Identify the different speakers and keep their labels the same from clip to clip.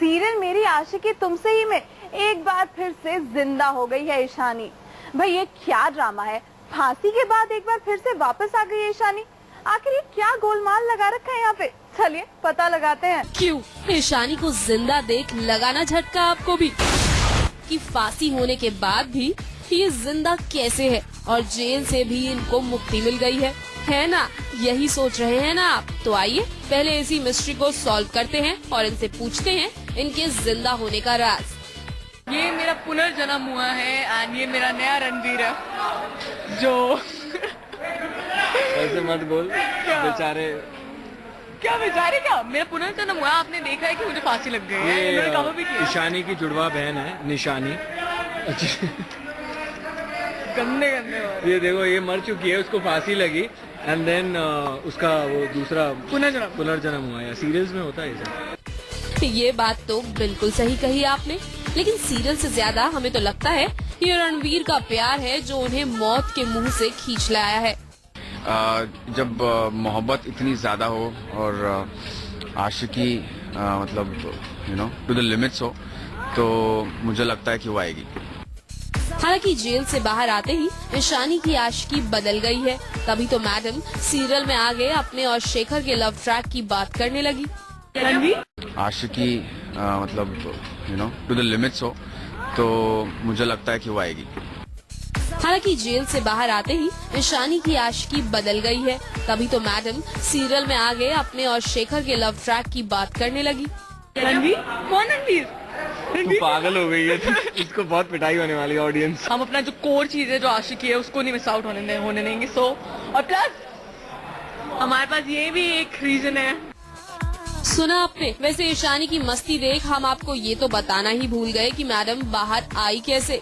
Speaker 1: Serial मेरी आशिकी तुमसे ही में एक बार फिर से जिंदा हो गई है ईशानी। भाई ये क्या ड्रामा है, फांसी के बाद एक बार फिर से वापस आ गई है ईशानी। आखिर ये क्या गोलमाल लगा रखा है यहाँ पे, चलिए पता लगाते हैं।
Speaker 2: क्यों ईशानी को जिंदा देख लगाना झटका आपको भी कि फांसी होने के बाद भी ये जिंदा कैसे है और जेल से भी इनको मुक्ति मिल गई है ना? यही सोच रहे हैं ना आप? तो आइए पहले इसी मिस्ट्री को सॉल्व करते हैं और इनसे पूछते हैं इनके जिंदा होने का राज।
Speaker 3: ये मेरा पुनर्जन्म हुआ है एंड ये मेरा नया रणवीर है जो
Speaker 4: ऐसे मत बोल बेचारे।
Speaker 3: क्या बेचारे, क्या मेरा पुनर्जन्म हुआ। आपने देखा है कि मुझे फांसी लग गई है, इन्होंने कहा भी किया।
Speaker 4: ईशानी की जुड़वा बहन है निशानी।
Speaker 3: गंदे गंदे
Speaker 4: ये देखो ये मर चुकी है, उसको फांसी लगी एंड देन उसका वो दूसरा पुनर्जन्म हुआ है। सीरियल्स में होता है ये।
Speaker 2: ये बात तो बिल्कुल सही कही आपने, लेकिन सीरियल से ज्यादा हमें तो लगता है ये रणवीर का प्यार है जो उन्हें मौत के मुंह से खींच लाया है।
Speaker 5: जब मोहब्बत इतनी ज्यादा हो और आशिकी मतलब टू द लिमिट्स हो तो मुझे लगता है कि वो आएगी।
Speaker 2: हालांकि जेल से बाहर आते ही ईशानी की आशिकी बदल गई है, तभी तो मैडम सीरियल में आगे अपने और शेखर के लव ट्रैक की बात करने लगी।
Speaker 5: आशिकी मतलब टू द लिमिट्स हो तो मुझे लगता है कि वो आएगी।
Speaker 2: हालांकि जेल से बाहर आते ही ईशानी की आशिकी बदल गई है, तभी तो मैडम सीरियल में आगे अपने और शेखर के लव ट्रैक की बात करने लगी।
Speaker 3: रणवीर? कौन रणवीर?
Speaker 4: तू पागल हो गई है, इसको बहुत पिटाई होने वाली है ऑडियंस।
Speaker 3: हम अपना जो कोर चीज है जो आशिकी है उसको नहीं मिस आउट होने देंगे। सो और प्लस हमारे पास ये भी एक रीजन है।
Speaker 2: सुना आपने? वैसे ईशानी की मस्ती देख हम आपको ये तो बताना ही भूल गए कि मैडम बाहर आई कैसे।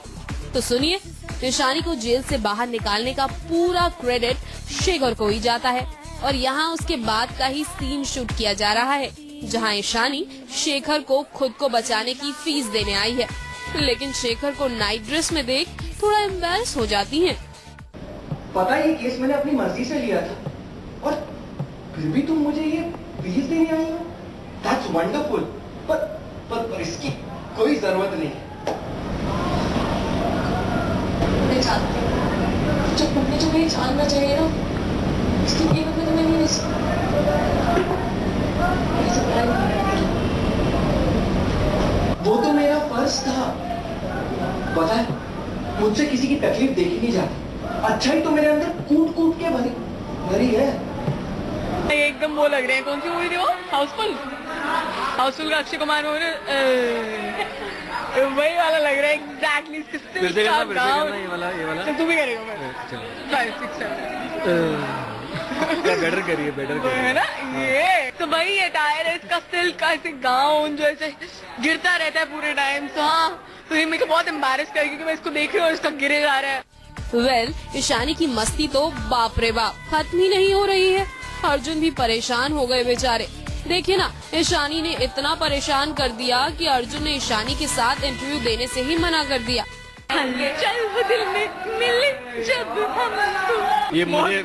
Speaker 2: तो सुनिए, ईशानी को जेल से बाहर निकालने का पूरा क्रेडिट शेखर को ही जाता है और यहाँ उसके बाद का ही सीन शूट किया जा रहा है जहाँ ईशानी शेखर को खुद को बचाने की फीस देने आई है, लेकिन शेखर को नाइट ड्रेस में देख थोड़ा एम्बैरेस हो जाती हैं।
Speaker 6: पता है ये केस मैंने अपनी मर्जी से लिया था और फिर भी तुम मुझे ये फीस देने आई हो। That's wonderful. पर इसकी कोई जरूरत नहीं है।
Speaker 7: मैं जानती हूँ जब तुमने जो मुझे जानना चाहिए ना इसकी कीमत में तुम्हें नहीं
Speaker 6: वो तो मेरा फर्ज था। पता है मुझसे किसी की तकलीफ देखी नहीं जाती। अच्छा ही तो मेरे अंदर कूट कूट के भरी है।
Speaker 3: ये एकदम वो लग रहे हैं। कौन सी मूवी थी वो? हाउसफुल का अक्षय कुमार में वही वाला लग रहा है एग्जैक्टली।
Speaker 4: ये वाला
Speaker 3: तू भी करेगा? 5, 6, 7
Speaker 4: बेटर करिए
Speaker 3: है ना ये। तो वही है टायर है इसका, सिल्क का ऐसे गाउन जो ऐसे गिरता रहता है पूरे टाइम। तो हाँ, तो ये मेरे को बहुत एम्बैरेस कर क्योंकि मैं इसको देख रही हूँ और इसका गिरे जा रहा है।
Speaker 2: वेल, ईशानी की मस्ती तो बाप रे बाप खत्म ही नहीं हो रही है। अर्जुन भी परेशान हो गए बेचारे। देखिए ना, ईशानी ने इतना परेशान कर दिया कि अर्जुन ने ईशानी के साथ इंटरव्यू देने से ही मना कर दिया।
Speaker 3: चल वो दिल में मिले जब हम
Speaker 4: ये मुझे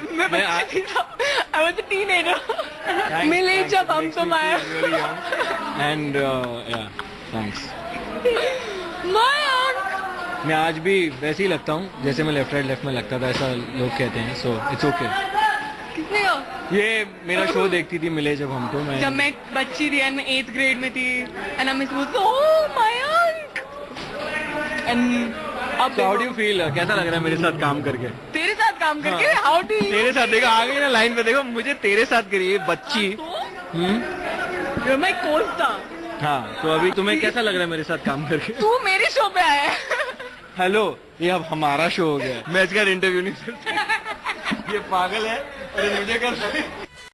Speaker 3: I was a teenager. मिले जब हम तुम आए।
Speaker 4: And thanks.
Speaker 3: मयंक,
Speaker 4: मैं आज भी वैसे ही लगता हूँ जैसे मैं लेफ्ट राइट लेफ्ट में लगता था, ऐसा लोग कहते हैं। So it's okay.
Speaker 3: कितने हो?
Speaker 4: ये मेरा शो देखती थी मिले जब हमको।
Speaker 3: जब मैं बच्ची थी एंड मैं 8th ग्रेड में थी and I'm oh Mayank and अब
Speaker 4: हाउ डू यू फील? कैसा लग रहा है मेरे साथ काम करके?
Speaker 3: तेरे साथ काम करके? How do you?
Speaker 4: तेरे साथ देखो आ गई ना लाइन पे, देखो मुझे तेरे साथ करिए बच्ची।
Speaker 3: You're my co-star.
Speaker 4: हाँ, तो अभी तुम्हें कैसा लग रहा है मेरे साथ काम करके?
Speaker 3: तू मेरे शो पे आया है।
Speaker 4: हेलो, ये अब हमारा शो हो गया। मैं इसका इंटरव्यू नहीं करता। ये पागल है और मुझे कर